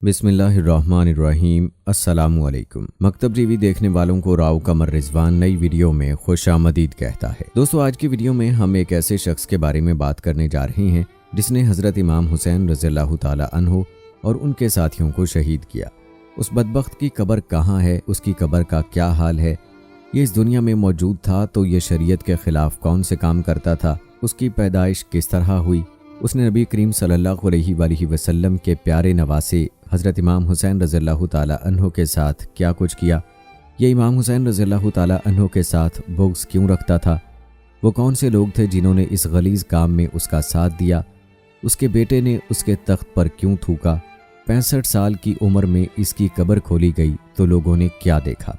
बिस्मिल्लाहिर्रहमानिर्रहीम। अस्सलामुअलैकुम। मकतब टीवी देखने वालों को राव कमर रिजवान नई वीडियो में खुश आमदीद कहता है। दोस्तों, आज की वीडियो में हम एक ऐसे शख्स के बारे में बात करने जा रहे हैं जिसने हज़रत इमाम हुसैन रज़ियल्लाहु ताला अन्हु और उनके साथियों को शहीद किया। उस बदबख्त की कब्र कहाँ है, उसकी कब्र का क्या हाल है, ये इस दुनिया में मौजूद था तो ये शरीयत के ख़िलाफ़ कौन से काम करता था, उसकी पैदाइश किस तरह हुई, उसने नबी करीम सल्लल्लाहु अलैहि वसल्लम के प्यारे नवासे हज़रत इमाम हुसैन रज़ियल्लाहु ताला अन्हु के साथ क्या कुछ किया, ये इमाम हुसैन रज़ियल्लाहु ताला अन्हु के साथ बुग़्ज़ क्यों रखता था, वो कौन से लोग थे जिन्होंने इस गलीज़ काम में उसका साथ दिया, उसके बेटे ने उसके तख्त पर क्यों थूका, 65 साल की उम्र में इसकी कब्र खोली गई तो लोगों ने क्या देखा।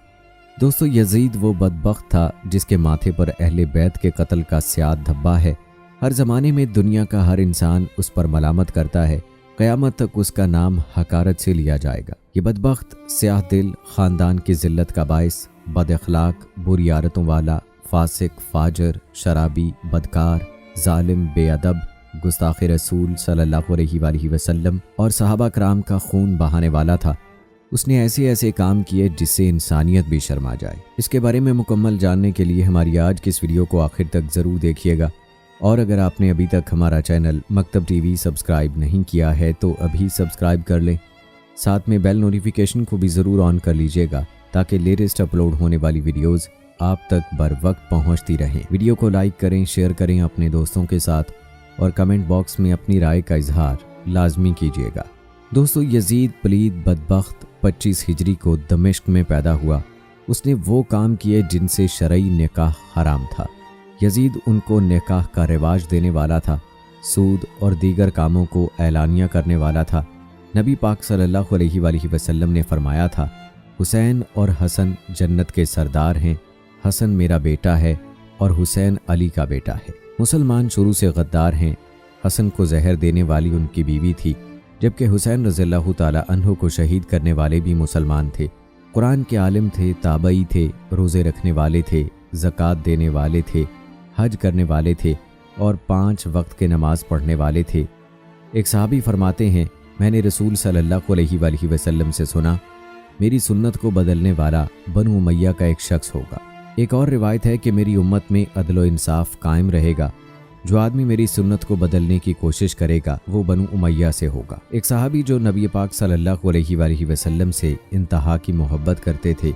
दोस्तों, यजीद वो बदबख्त था जिसके माथे पर अहले बैत के कत्ल का स्याद धब्बा है। हर ज़माने में दुनिया का हर इंसान उस पर मलामत करता है, क़यामत तक उसका नाम हकारत से लिया जाएगा। ये बदबख्त स्याह दिल, ख़ानदान की ज़िल्लत का बाइस, बद अखलाक, बुरी आदतों वाला, फासिक, फाजर, शराबी, बदकार, जालिम, बेअदब, गुस्ताख़ रसूल सल्लल्लाहु अलैहि वसल्लम और सहाबा कराम का खून बहाने वाला था। उसने ऐसे ऐसे काम किए जिससे इंसानियत भी शर्मा जाए। इसके बारे में मुकम्मल जानने के लिए हमारी आज की इस वीडियो को आखिर तक ज़रूर देखिएगा। और अगर आपने अभी तक हमारा चैनल मकतब टीवी सब्सक्राइब नहीं किया है तो अभी सब्सक्राइब कर लें। साथ में बेल नोटिफिकेशन को भी ज़रूर ऑन कर लीजिएगा ताकि लेटेस्ट अपलोड होने वाली वीडियोस आप तक बर वक्त पहुँचती रहें। वीडियो को लाइक करें, शेयर करें अपने दोस्तों के साथ और कमेंट बॉक्स में अपनी राय का इजहार लाजमी कीजिएगा। दोस्तों, यजीद पलीद बदबख्त 25 हिजरी को दमिश्क में पैदा हुआ। उसने वो काम किए जिनसे शरई निकाह हराम था। यजीद उनको निकाह का रिवाज देने वाला था, सूद और दीगर कामों को ऐलानिया करने वाला था। नबी पाक सल्लल्लाहु अलैहि वसल्लम ने फरमाया था, हुसैन और हसन जन्नत के सरदार हैं, हसन मेरा बेटा है और हुसैन अली का बेटा है। मुसलमान शुरू से गद्दार हैं। हसन को जहर देने वाली उनकी बीवी थी, जबकि हुसैन रज़ियल्लाहु ताला अन्हु को शहीद करने वाले भी मुसलमान थे। कुरान के आलिम थे, ताबई थे, रोज़े रखने वाले थे, ज़कात देने वाले थे, हज करने वाले थे और 5 वक्त के नमाज पढ़ने वाले थे। एक सहाबी फरमाते हैं, मैंने रसूल सल्लल्लाहु अलैहि वसल्लम से सुना, मेरी सुन्नत को बदलने वाला बनु उमैया का एक शख्स होगा। एक और रिवायत है कि मेरी उम्मत में अदल व इंसाफ कायम रहेगा। जो आदमी मेरी सुन्नत को बदलने की कोशिश करेगा वो बनु उमैया से होगा। एक सहाबी जो नबी पाक सल्लल्लाहु अलैहि वसल्लम से इंतहा की मोहब्बत करते थे,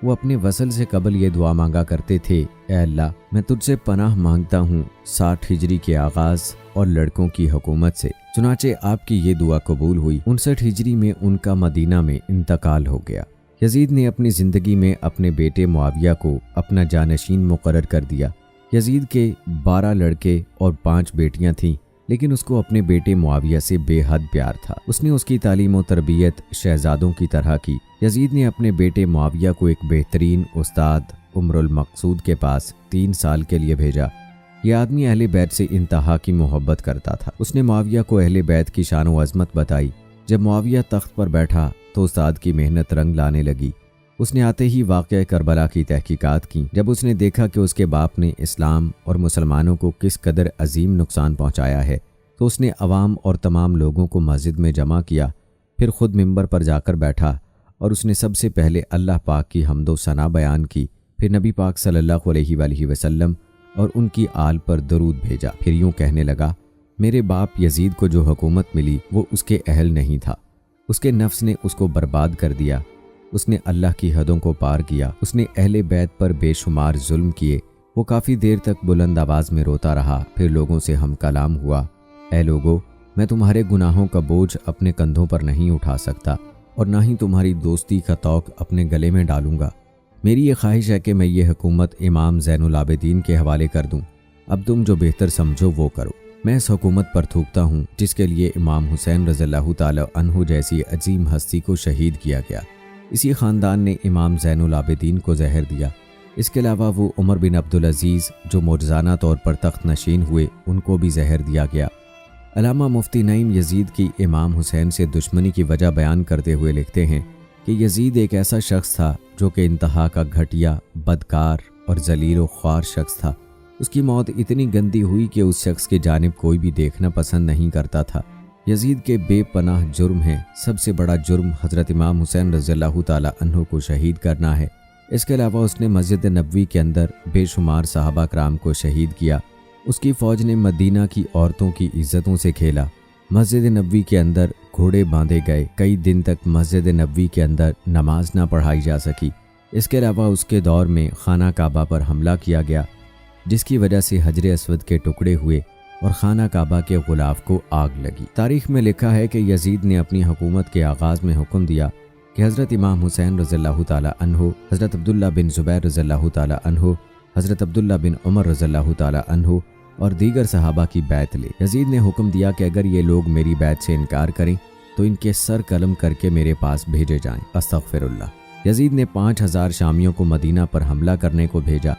वो अपने वसल से कबल ये दुआ मांगा करते थे, ए अल्लाह, मैं तुझसे पनाह मांगता हूँ 60 हिजरी के आगाज़ और लड़कों की हुकूमत से। चुनाचे आपकी ये दुआ कबूल हुई। 59 हिजरी में उनका मदीना में इंतकाल हो गया। यजीद ने अपनी ज़िंदगी में अपने बेटे मुआविया को अपना जानशीन मुकर्रर कर दिया। यजीद के 12 लड़के और 5 बेटियां थीं, लेकिन उसको अपने बेटे मुआविया से बेहद प्यार था। उसने उसकी तालीम और तरबियत शहजादों की तरह की। यजीद ने अपने बेटे मुआविया को एक बेहतरीन उस्ताद उम्रुल मकसूद के पास 3 साल के लिए भेजा। यह आदमी अहले बैत से इंतहा की मोहब्बत करता था। उसने मुआविया को अहले बैत की शान व अज़मत बताई। जब मुआविया तख्त पर बैठा तो उस्ताद की मेहनत रंग लाने लगी। उसने आते ही वाक़या करबला की तहकीकात की। जब उसने देखा कि उसके बाप ने इस्लाम और मुसलमानों को किस कदर अजीम नुकसान पहुँचाया है, तो उसने अवाम और तमाम लोगों को मस्जिद में जमा किया। फिर ख़ुद मिंबर पर जाकर बैठा और उसने सबसे पहले अल्लाह पाक की हम्दो सना बयान की। फिर नबी पाक सल्लल्लाहु अलैहि वसल्लम और उनकी आल पर दरूद भेजा। फिर यूँ कहने लगा, मेरे बाप यजीद को जो हुकूमत मिली वो उसके अहल नहीं था। उसके नफ्स ने उसको बर्बाद कर दिया। उसने अल्लाह की हदों को पार किया। उसने अहले बैत पर बेशुमार जुल्म किए। वो काफ़ी देर तक बुलंद आवाज़ में रोता रहा। फिर लोगों से हम कलाम हुआ, ऐ लोगो, मैं तुम्हारे गुनाहों का बोझ अपने कंधों पर नहीं उठा सकता और ना ही तुम्हारी दोस्ती का तौक अपने गले में डालूंगा। मेरी ये ख्वाहिश है कि मैं ये हुकूमत इमाम ज़ैनुल आबिदीन के हवाले कर दूँ। अब तुम जो बेहतर समझो वो करो। मैं इस हुकूमत पर थूकता हूँ जिसके लिए इमाम हुसैन रज़ियल्लाहु ताला अन्हु जैसी अजीम हस्ती को शहीद किया गया। इसी ख़ानदान ने इमाम ज़ैनुल आबिदीन को जहर दिया। इसके अलावा वो उमर बिन अब्दुल अज़ीज़ जो मौजज़ाना तौर पर तख्त नशीन हुए, उनको भी जहर दिया गया। अल्लामा मुफ्ती नईम यजीद की इमाम हुसैन से दुश्मनी की वजह बयान करते हुए लिखते हैं कि यजीद एक ऐसा शख्स था जो कि इंतहा का घटिया, बदकार और जलील व ख्वार शख्स था। उसकी मौत इतनी गंदी हुई कि उस शख्स की जानिब कोई भी देखना पसंद नहीं करता था। यजीद के बेपनाह जुर्म हैं। सबसे बड़ा जुर्म हज़रत इमाम हुसैन रज़ियल्लाहु ताला अन्हु को शहीद करना है। इसके अलावा उसने मस्जिद नबवी के अंदर बेशुमार सहाबा कराम को शहीद किया। उसकी फ़ौज ने मदीना की औरतों की इज्जतों से खेला। मस्जिद नबवी के अंदर घोड़े बांधे गए। कई दिन तक मस्जिद नबवी के अंदर नमाज ना पढ़ाई जा सकी। इसके अलावा उसके दौर में खाना काबा पर हमला किया गया, जिसकी वजह से हजर अस्वद के टुकड़े हुए और खाना काबा के गुलाफ को आग लगी। तारीख में लिखा है कि यजीद ने अपनी हुकूमत के आगाज़ में हुक्म दिया कि हज़रत इमाम हुसैन रज़ियल्लाहु ताला अन्हु, हज़रत अब्दुल्ला बिन ज़ुबैर रज़ियल्लाहु ताला अन्हु, हज़रत अब्दुल्ला बिन उमर रज़ियल्लाहु ताला अन्हु और दीगर सहाबा की बैत ले। यजीद ने हुक्म दिया कि अगर ये लोग मेरी बैत से इनकार करें तो इनके सर कलम करके मेरे पास भेजे जाएं। अस्तग़फिरुल्लाह। यजीद ने 5000 शामियों को मदीना पर हमला करने को भेजा।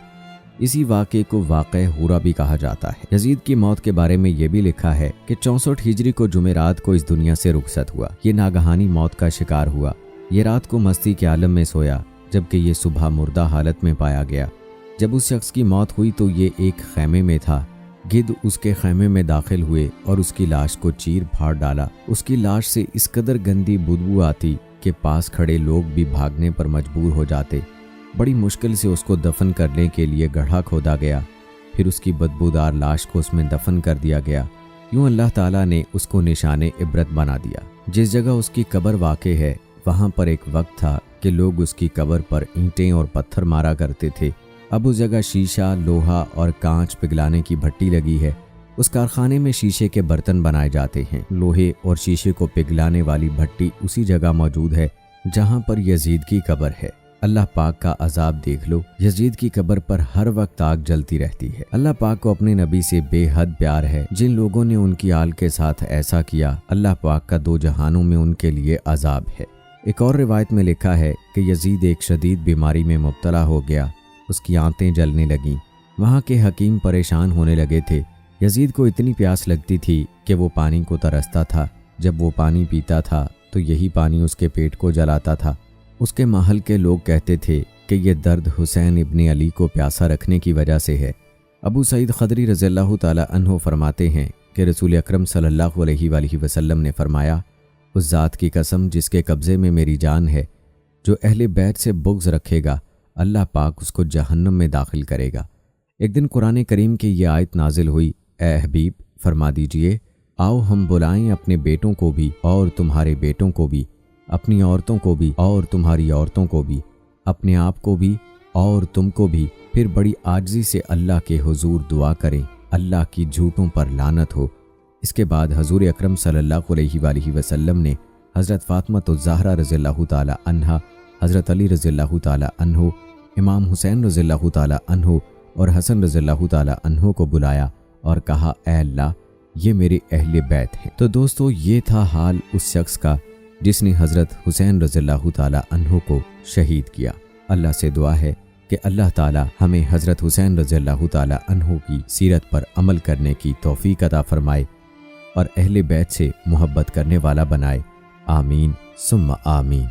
इसी वाक़े को वाक़े हुरा भी कहा जाता है। यजीद की मौत के बारे में यह भी लिखा है कि 64 हिजरी को जुमेरात को इस दुनिया से रुखसत हुआ। ये नागहानी मौत का शिकार हुआ। ये रात को मस्ती के आलम में सोया, जबकि ये सुबह मुर्दा हालत में पाया गया। जब उस शख्स की मौत हुई तो ये एक खैमे में था। गिद्ध उसके खैमे में दाखिल हुए और उसकी लाश को चीर फाड़ डाला। उसकी लाश से इस कदर गंदी बदबू आती कि पास खड़े लोग भी भागने पर मजबूर हो जाते। बड़ी मुश्किल से उसको दफन करने के लिए गड्ढा खोदा गया, फिर उसकी बदबूदार लाश को उसमें दफन कर दिया गया। यूं अल्लाह ताला ने उसको निशाने इबरत बना दिया। जिस जगह उसकी कब्र वाक़े है वहाँ पर एक वक्त था कि लोग उसकी कब्र पर ईंटें और पत्थर मारा करते थे। अब उस जगह शीशा, लोहा और कांच पिघलाने की भट्टी लगी है। उस कारखाने में शीशे के बर्तन बनाए जाते हैं। लोहे और शीशे को पिघलाने वाली भट्टी उसी जगह मौजूद है जहाँ पर यजीद की कब्र है। अल्लाह पाक का अजाब देख लो, यजीद की कब्र पर हर वक्त आग जलती रहती है। अल्लाह पाक को अपने नबी से बेहद प्यार है। जिन लोगों ने उनकी आल के साथ ऐसा किया, अल्लाह पाक का दो जहानों में उनके लिए अजाब है। एक और रिवायत में लिखा है कि यजीद एक शदीद बीमारी में मुब्तला हो गया। उसकी आंतें जलने लगीं। वहाँ के हकीम परेशान होने लगे थे। यजीद को इतनी प्यास लगती थी कि वो पानी को तरसता था। जब वो पानी पीता था तो यही पानी उसके पेट को जलाता था। उसके महल के लोग कहते थे कि ये दर्द हुसैन इब्न अली को प्यासा रखने की वजह से है। अबू सईद खदरी रज़ियल्लाहु ताला अन्हु फरमाते हैं कि रसूल अकरम सल्लल्लाहु अलैहि वसल्लम ने फरमाया, उस ज़ात की कसम जिसके कब्ज़े में मेरी जान है, जो अहले बैत से बुग़्ज़ रखेगा अल्लाह पाक उसको जहन्नम में दाखिल करेगा। एक दिन कुरान करीम की ये आयत नाजिल हुई, ए हबीब फरमा दीजिए, आओ हम बुलाएं अपने बेटों को भी और तुम्हारे बेटों को भी, अपनी औरतों को भी और तुम्हारी औरतों को भी, अपने आप को भी और तुमको भी, फिर बड़ी आजिज़ी से अल्लाह के हुजूर दुआ करें, अल्लाह की झूठों पर लानत हो। इसके बाद हजूर अकरम सल्लल्लाहु अलैहि वसल्लम ने हज़रत फ़ातिमा ज़हरा रज़ियल्लाहु ताला अन्हा, हज़रत अली रज़ियल्लाहु ताला अन्हु, इमाम हुसैन रज़ियल्लाहु ताला अन्हु और हसन रज़ियल्लाहु ताला अन्हु को बुलाया और कहा, ए अल्लाह, ये मेरे अहले बैत हैं। तो दोस्तों, ये था हाल उस शख्स का जिसने हज़रत हुसैन रज़ियल्लाहु ताला अन्हु को शहीद किया। अल्लाह से दुआ है कि अल्लाह ताला हमें हज़रत हुसैन रज़ियल्लाहु ताला अन्हु की सीरत पर अमल करने की तौफीक अता फरमाए और अहले बैत से मोहब्बत करने वाला बनाए। आमीन सुम्मा आमीन।